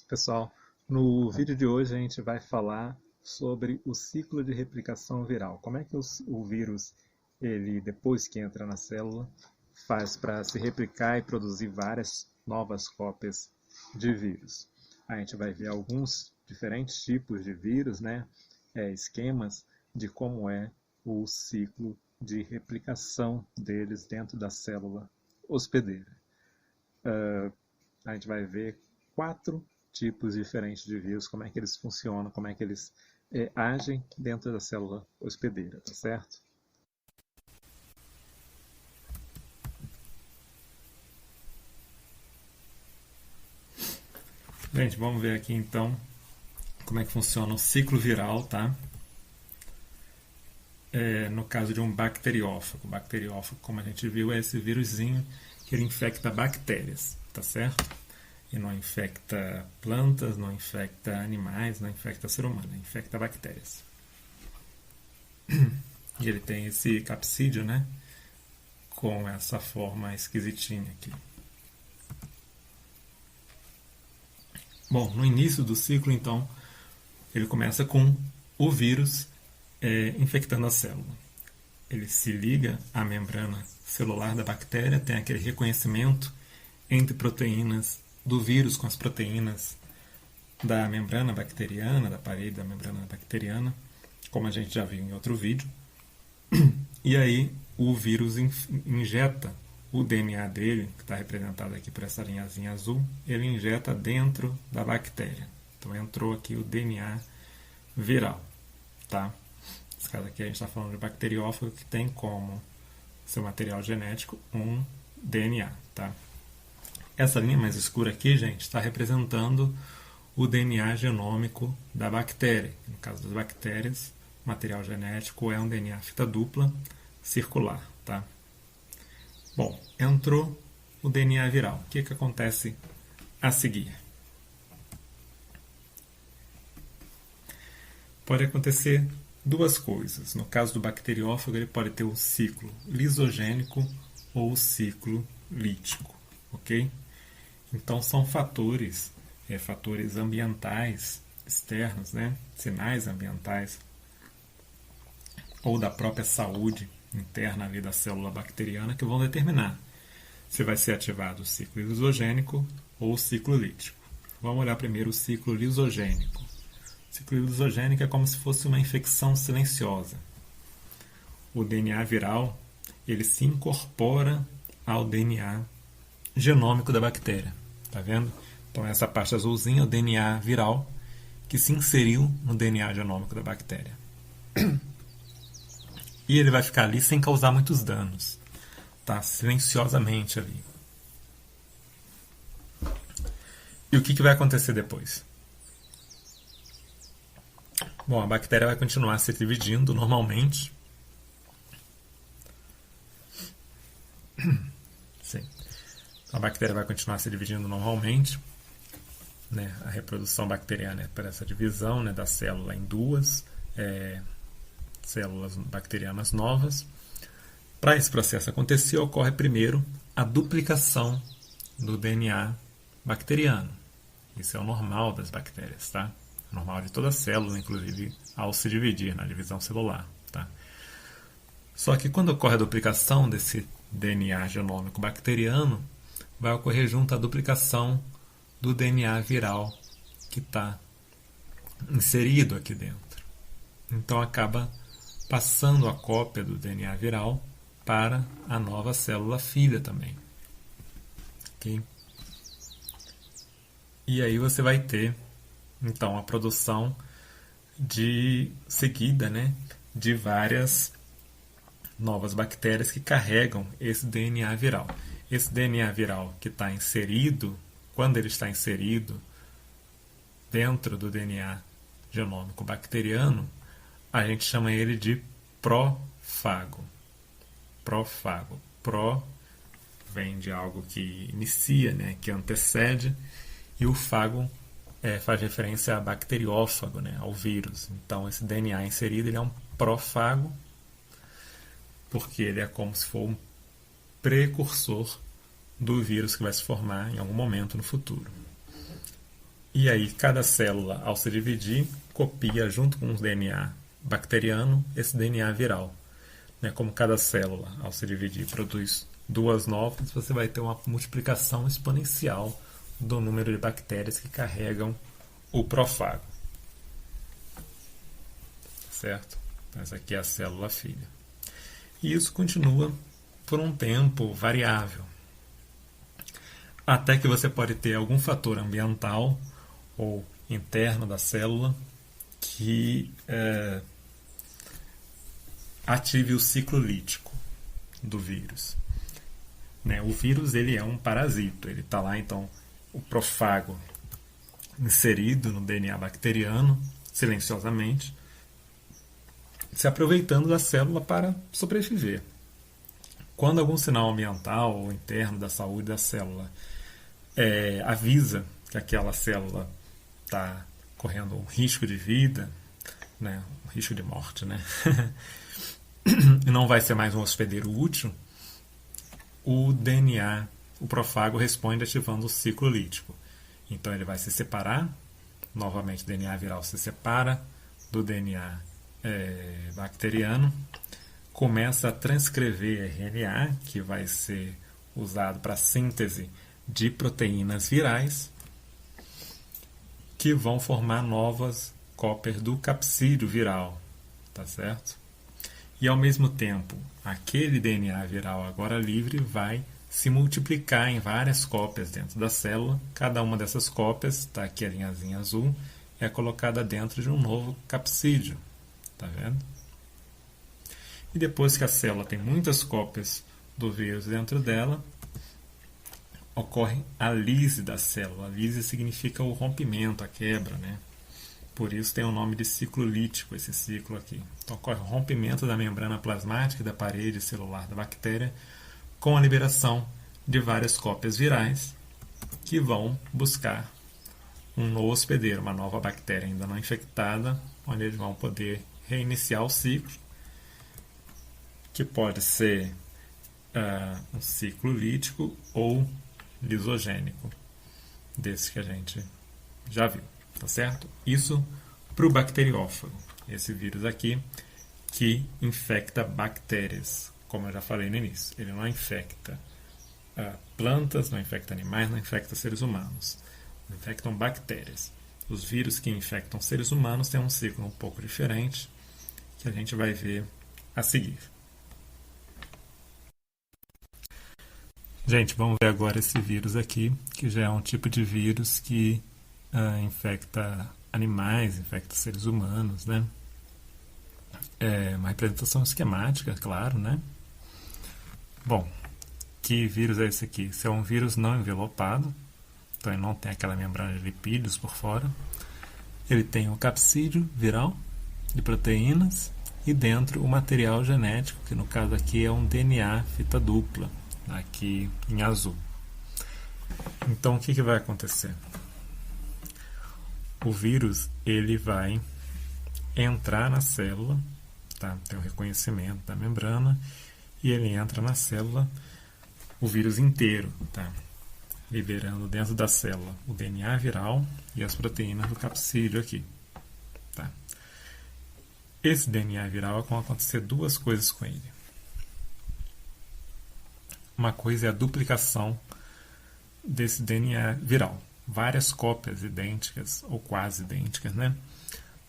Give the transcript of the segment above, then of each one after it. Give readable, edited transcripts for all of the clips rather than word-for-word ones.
Pessoal, no vídeo de hoje a gente vai falar sobre o ciclo de replicação viral. Como é que o vírus, ele depois que entra na célula, faz para se replicar e produzir várias novas cópias de vírus. A gente vai ver alguns diferentes tipos de vírus, né? Esquemas de como é o ciclo de replicação deles dentro da célula hospedeira. A gente vai ver 4 tipos diferentes de vírus, como é que eles funcionam, como é que eles agem dentro da célula hospedeira, tá certo? Gente, vamos ver aqui então como é que funciona o ciclo viral, tá? No caso de um bacteriófago. O bacteriófago, como a gente viu, é esse vírusinho que ele infecta bactérias, tá certo? E não infecta plantas, não infecta animais, não infecta ser humano, infecta bactérias. E ele tem esse capsídeo, né? Com essa forma esquisitinha aqui. Bom, no início do ciclo, então, ele começa com o vírus infectando a célula. Ele se liga à membrana celular da bactéria, tem aquele reconhecimento entre proteínas do vírus com as proteínas da membrana bacteriana, da parede da membrana bacteriana, como a gente já viu em outro vídeo. E aí o vírus injeta o DNA dele, que está representado aqui por essa linhazinha azul, ele injeta dentro da bactéria. Então entrou aqui o DNA viral, tá? Nesse caso aqui a gente está falando de bacteriófago que tem como seu material genético um DNA, tá? Essa linha mais escura aqui, gente, está representando o DNA genômico da bactéria. No caso das bactérias, o material genético é um DNA fita dupla circular, tá? Bom, entrou o DNA viral. O que acontece a seguir? Pode acontecer duas coisas. No caso do bacteriófago, ele pode ter o ciclo lisogênico ou o ciclo lítico, ok? Então são fatores ambientais externos, né? Sinais ambientais ou da própria saúde interna ali da célula bacteriana que vão determinar se vai ser ativado o ciclo lisogênico ou o ciclo lítico. Vamos olhar primeiro o ciclo lisogênico. O ciclo lisogênico é como se fosse uma infecção silenciosa. O DNA viral ele se incorpora ao DNA genômico da bactéria. Tá vendo? Então essa parte azulzinha é o DNA viral que se inseriu no DNA genômico da bactéria. E ele vai ficar ali sem causar muitos danos. Tá? Silenciosamente ali. E o que vai acontecer depois? Bom, a bactéria vai continuar se dividindo normalmente. Sim. A bactéria vai continuar se dividindo normalmente. Né? A reprodução bacteriana é por essa divisão, né, da célula em duas células bacterianas novas. Para esse processo acontecer, ocorre primeiro a duplicação do DNA bacteriano. Isso é o normal das bactérias, tá? É normal de toda célula, inclusive ao se dividir na divisão celular, tá? Só que quando ocorre a duplicação desse DNA genômico bacteriano, vai ocorrer junto a duplicação do DNA viral que está inserido aqui dentro. Então acaba passando a cópia do DNA viral para a nova célula filha também. Okay? E aí você vai ter então a produção de seguida, né, de várias novas bactérias que carregam esse DNA viral. Esse DNA viral que está inserido, quando ele está inserido dentro do DNA genômico bacteriano, a gente chama ele de prófago. Prófago. Pró vem de algo que inicia, né, que antecede, e o fago faz referência a bacteriófago, né, ao vírus. Então esse DNA inserido ele é um prófago porque ele é como se for um precursor do vírus que vai se formar em algum momento no futuro. E aí, cada célula, ao se dividir, copia junto com o DNA bacteriano esse DNA viral. Como cada célula, ao se dividir, produz duas novas, você vai ter uma multiplicação exponencial do número de bactérias que carregam o profago. Certo? Essa aqui é a célula filha. E isso continua por um tempo variável. Até que você pode ter algum fator ambiental ou interno da célula que ative o ciclo lítico do vírus. O vírus ele é um parasito, ele está lá, então, o profago inserido no DNA bacteriano, silenciosamente, se aproveitando da célula para sobreviver. Quando algum sinal ambiental ou interno da saúde da célula avisa que aquela célula está correndo um risco de vida, um risco de morte, e não vai ser mais um hospedeiro útil, o DNA, o profago, responde ativando o ciclo lítico. Então ele vai se separar, novamente o DNA viral se separa do DNA bacteriano, começa a transcrever RNA, que vai ser usado para a síntese de proteínas virais, que vão formar novas cópias do capsídeo viral, tá certo? E ao mesmo tempo, aquele DNA viral agora livre vai se multiplicar em várias cópias dentro da célula. Cada uma dessas cópias, está aqui a linhazinha azul, é colocada dentro de um novo capsídeo, tá vendo? E depois que a célula tem muitas cópias do vírus dentro dela, ocorre a lise da célula. A lise significa o rompimento, a quebra, Por isso tem o nome de ciclo lítico, esse ciclo aqui. Então ocorre o rompimento da membrana plasmática da parede celular da bactéria com a liberação de várias cópias virais que vão buscar um novo hospedeiro, uma nova bactéria ainda não infectada, onde eles vão poder reiniciar o ciclo, que pode ser um ciclo lítico ou lisogênico, desse que a gente já viu, tá certo? Isso para o bacteriófago, esse vírus aqui que infecta bactérias, como eu já falei no início. Ele não infecta plantas, não infecta animais, não infecta seres humanos, infectam bactérias. Os vírus que infectam seres humanos têm um ciclo um pouco diferente, que a gente vai ver a seguir. Gente, vamos ver agora esse vírus aqui, que já é um tipo de vírus que infecta animais, infecta seres humanos, É uma representação esquemática, claro, Bom, que vírus é esse aqui? Esse é um vírus não envelopado, então ele não tem aquela membrana de lipídios por fora. Ele tem o capsídeo viral de proteínas e dentro o material genético, que no caso aqui é um DNA fita dupla, aqui em azul. Então o que vai acontecer? O vírus ele vai entrar na célula, tem o reconhecimento da membrana, e ele entra na célula, o vírus inteiro, liberando dentro da célula o DNA viral e as proteínas do capsídeo aqui. Esse DNA viral vão acontecer duas coisas com ele. Uma coisa é a duplicação desse DNA viral. Várias cópias idênticas, ou quase idênticas,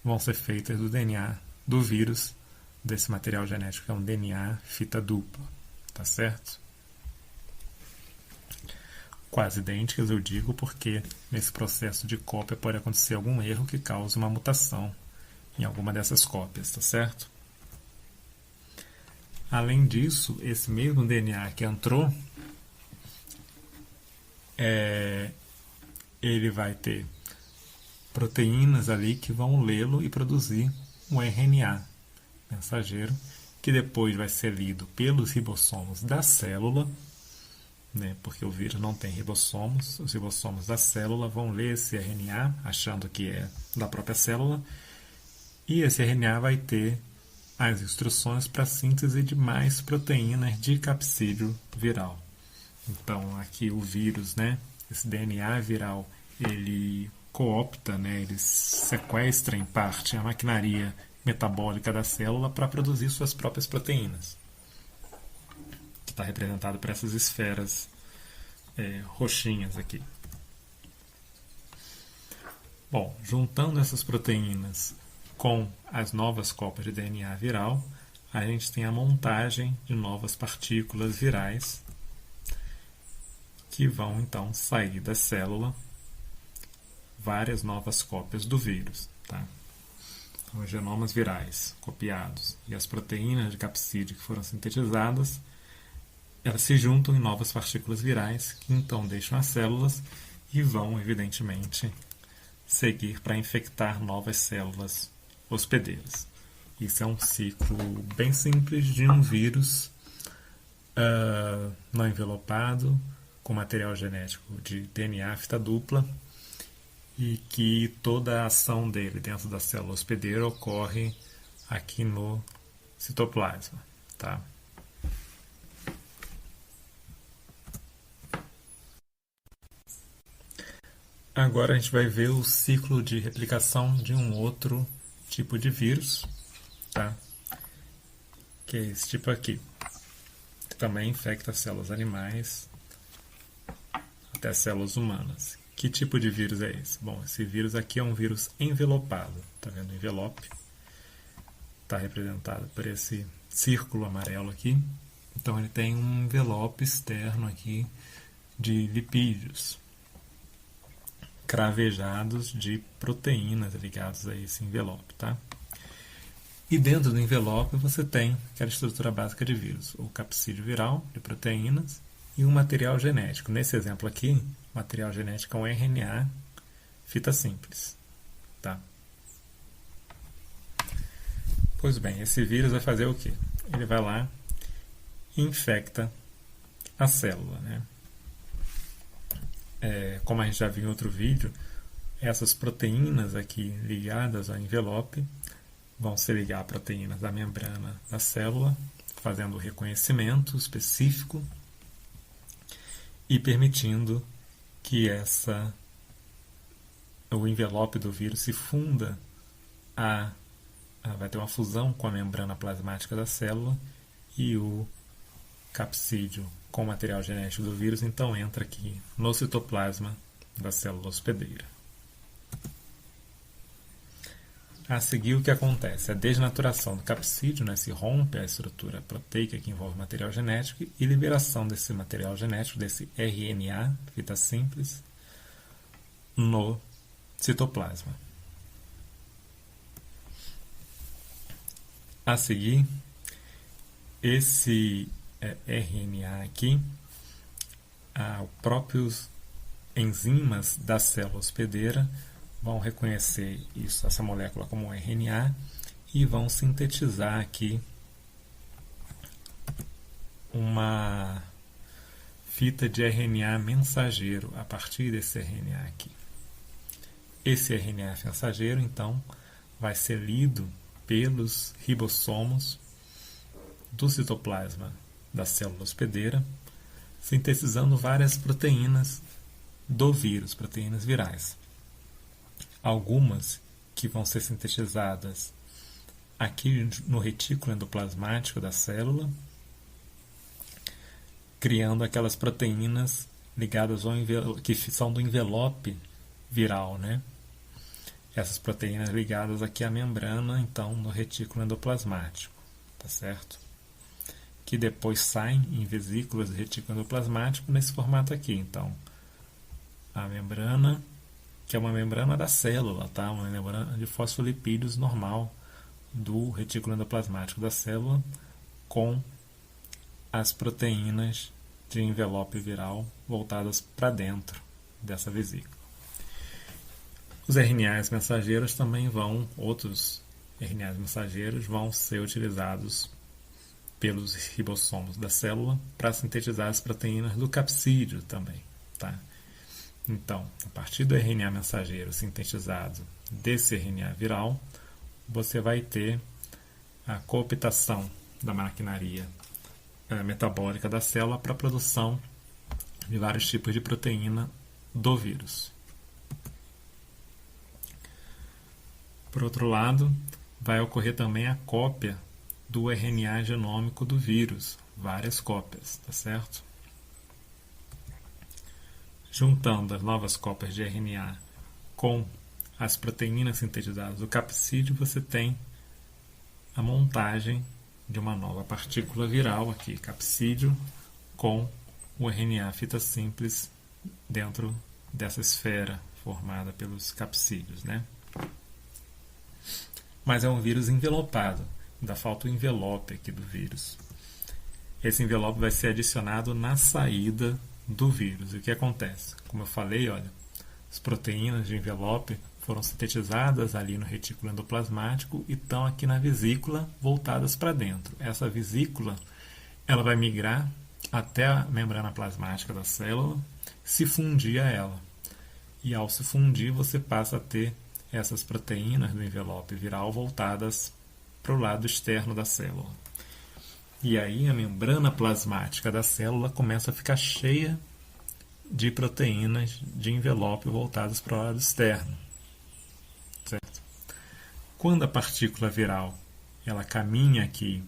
vão ser feitas do DNA do vírus, desse material genético, que é um DNA fita dupla. Tá certo? Quase idênticas, eu digo, porque nesse processo de cópia pode acontecer algum erro que cause uma mutação em alguma dessas cópias, tá certo? Além disso, esse mesmo DNA que entrou, ele vai ter proteínas ali que vão lê-lo e produzir um RNA mensageiro, que depois vai ser lido pelos ribossomos da célula, porque o vírus não tem ribossomos. Os ribossomos da célula vão ler esse RNA, achando que é da própria célula, e esse RNA vai ter as instruções para a síntese de mais proteínas de capsídeo viral. Então, aqui o vírus, né, esse DNA viral, ele coopta, né, ele sequestra em parte a maquinaria metabólica da célula para produzir suas próprias proteínas, que está representado por essas esferas roxinhas aqui. Bom, juntando essas proteínas com as novas copas de DNA viral, a gente tem a montagem de novas partículas virais que vão então sair da célula várias novas cópias do vírus. Tá? Os genomas virais copiados e as proteínas de capsídeo que foram sintetizadas, elas se juntam em novas partículas virais que então deixam as células e vão, evidentemente, seguir para infectar novas células hospedeiras. Isso é um ciclo bem simples de um vírus não envelopado, com material genético de DNA fita dupla, e que toda a ação dele dentro da célula hospedeira ocorre aqui no citoplasma. Tá? Agora a gente vai ver o ciclo de replicação de um outro tipo de vírus, tá? Que é esse tipo aqui, que também infecta células animais até células humanas. Que tipo de vírus é esse? Bom, esse vírus aqui é um vírus envelopado. Tá vendo o envelope? Está representado por esse círculo amarelo aqui. Então ele tem um envelope externo aqui de lipídios cravejados de proteínas ligadas a esse envelope, tá? E dentro do envelope você tem aquela estrutura básica de vírus, o capsídeo viral de proteínas e um material genético. Nesse exemplo aqui, o material genético é um RNA fita simples, tá? Pois bem, esse vírus vai fazer o quê? Ele vai lá e infecta a célula, né? Como a gente já viu em outro vídeo, essas proteínas aqui ligadas ao envelope vão se ligar a proteínas da membrana da célula, fazendo o reconhecimento específico e permitindo que o envelope do vírus se funda, vai ter uma fusão com a membrana plasmática da célula e o capsídeo com o material genético do vírus, então entra aqui no citoplasma da célula hospedeira. A seguir, o que acontece? A desnaturação do capsídeo, né, se rompe a estrutura proteica que envolve o material genético e liberação desse material genético, desse RNA, fita simples, no citoplasma. A seguir, esse RNA aqui, os próprios enzimas da célula hospedeira vão reconhecer essa molécula como um RNA e vão sintetizar aqui uma fita de RNA mensageiro a partir desse RNA aqui. Esse RNA mensageiro, então, vai ser lido pelos ribossomos do citoplasma da célula hospedeira, sintetizando várias proteínas do vírus, proteínas virais. Algumas que vão ser sintetizadas aqui no retículo endoplasmático da célula, criando aquelas proteínas ligadas ao que são do envelope viral, né? Essas proteínas ligadas aqui à membrana, então, no retículo endoplasmático, tá certo? Que depois saem em vesículas do retículo endoplasmático nesse formato aqui. Então, a membrana, que é uma membrana da célula, tá? Uma membrana de fosfolipídios normal do retículo endoplasmático da célula, com as proteínas de envelope viral voltadas para dentro dessa vesícula. Os RNAs mensageiros outros RNAs mensageiros vão ser utilizados pelos ribossomos da célula para sintetizar as proteínas do capsídeo também, tá? Então, a partir do RNA mensageiro sintetizado desse RNA viral, você vai ter a cooptação da maquinaria metabólica da célula para a produção de vários tipos de proteína do vírus. Por outro lado, vai ocorrer também a cópia do RNA genômico do vírus, várias cópias, tá certo? Juntando as novas cópias de RNA com as proteínas sintetizadas do capsídeo, você tem a montagem de uma nova partícula viral aqui, capsídeo, com o RNA fita simples dentro dessa esfera formada pelos capsídeos, né? Mas é um vírus envelopado, ainda falta o envelope aqui do vírus. Esse envelope vai ser adicionado na saída do vírus. E o que acontece? Como eu falei, olha, as proteínas de envelope foram sintetizadas ali no retículo endoplasmático e estão aqui na vesícula voltadas para dentro. Essa vesícula ela vai migrar até a membrana plasmática da célula, se fundir a ela. E ao se fundir, você passa a ter essas proteínas do envelope viral voltadas para o lado externo da célula. E aí a membrana plasmática da célula começa a ficar cheia de proteínas de envelope voltadas para o lado externo. Certo? Quando a partícula viral ela caminha aqui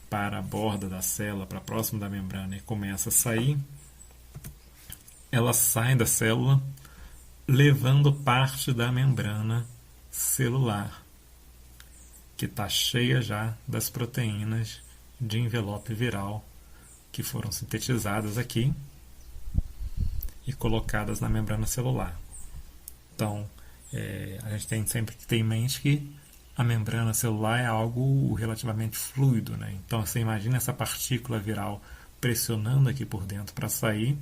para a borda da célula, para próximo da membrana e começa a sair, ela sai da célula levando parte da membrana celular, que está cheia já das proteínas de envelope viral que foram sintetizadas aqui e colocadas na membrana celular. Então, a gente tem sempre que ter em mente que a membrana celular é algo relativamente fluido, né? Então, você imagina essa partícula viral pressionando aqui por dentro para sair,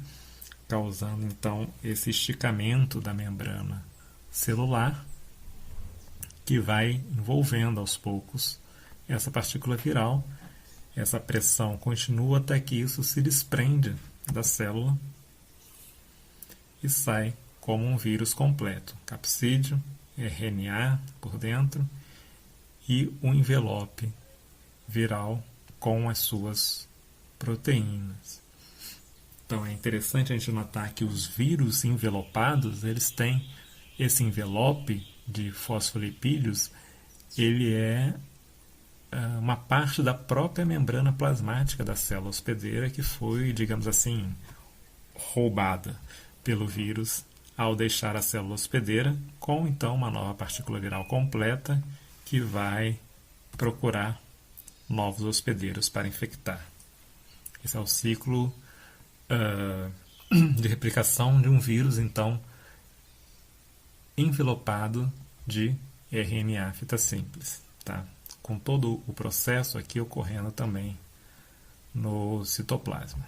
causando então esse esticamento da membrana celular, que vai envolvendo aos poucos essa partícula viral. Essa pressão continua até que isso se desprende da célula e sai como um vírus completo. Capsídeo, RNA por dentro e o envelope viral com as suas proteínas. Então é interessante a gente notar que os vírus envelopados, eles têm esse envelope de fosfolipídios, ele é uma parte da própria membrana plasmática da célula hospedeira que foi, digamos assim, roubada pelo vírus ao deixar a célula hospedeira, com então uma nova partícula viral completa que vai procurar novos hospedeiros para infectar. Esse é o ciclo de replicação de um vírus, então, envelopado de RNA fita simples, tá? Com todo o processo aqui ocorrendo também no citoplasma.